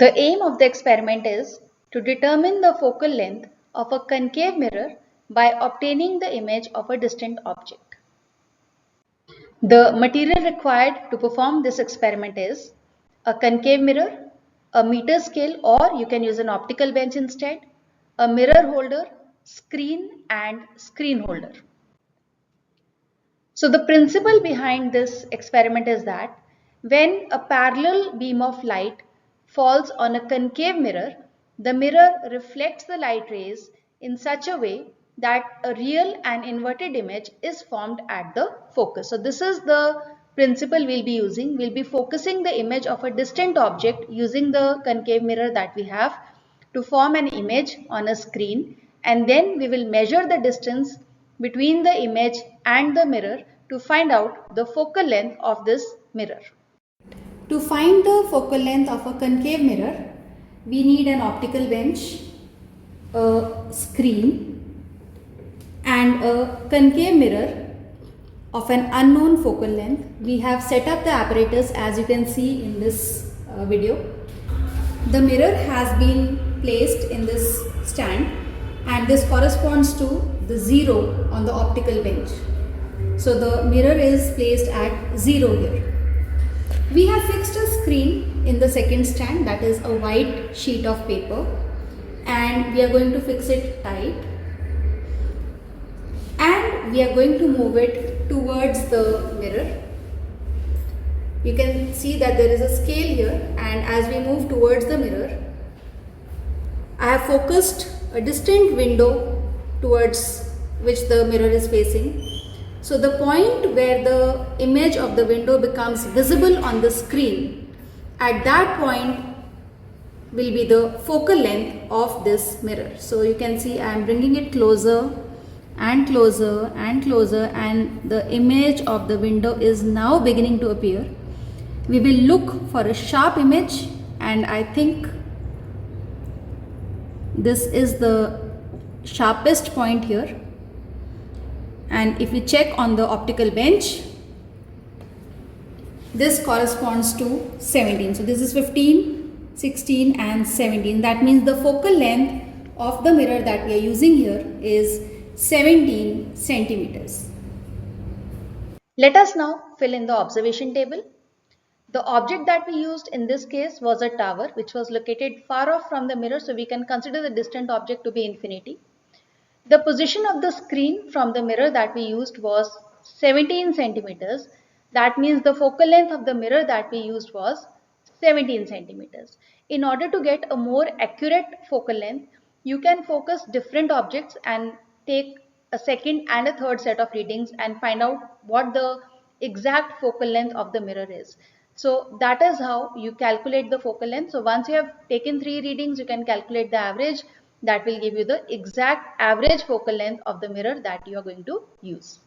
The aim of the experiment is to determine the focal length of a concave mirror by obtaining the image of a distant object. The material required to perform this experiment is a concave mirror, a meter scale, or you can use an optical bench instead, a mirror holder, screen and screen holder. So the principle behind this experiment is that when a parallel beam of light falls on a concave mirror, the mirror reflects the light rays in such a way that a real and inverted image is formed at the focus. So this is the principle we'll be using. We'll be focusing the image of a distant object using the concave mirror that we have to form an image on a screen, and then we will measure the distance between the image and the mirror to find out the focal length of this mirror. To find the focal length of a concave mirror, we need an optical bench, a screen and a concave mirror of an unknown focal length. We have set up the apparatus as you can see in this video. The mirror has been placed in this stand and this corresponds to the 0 on the optical bench. So the mirror is placed at 0 here. We have fixed a screen in the second stand, that is a white sheet of paper, and we are going to fix it tight and we are going to move it towards the mirror. You can see that there is a scale here, and as we move towards the mirror, I have focused a distant window towards which the mirror is facing. So the point where the image of the window becomes visible on the screen, at that point will be the focal length of this mirror. So you can see I am bringing it closer and closer and closer, and the image of the window is now beginning to appear. We will look for a sharp image, and I think this is the sharpest point here. And if we check on the optical bench, this corresponds to 17. So this is 15, 16 and 17. That means the focal length of the mirror that we are using here is 17 centimeters. Let us now fill in the observation table. The object that we used in this case was a tower which was located far off from the mirror, so we can consider the distant object to be infinity. The position of the screen from the mirror that we used was 17 centimeters. That means the focal length of the mirror that we used was 17 centimeters. In order to get a more accurate focal length, you can focus different objects and take a second and a third set of readings and find out what the exact focal length of the mirror is. So that is how you calculate the focal length. So once you have taken 3 readings, you can calculate the average. That will give you the exact average focal length of the mirror that you are going to use.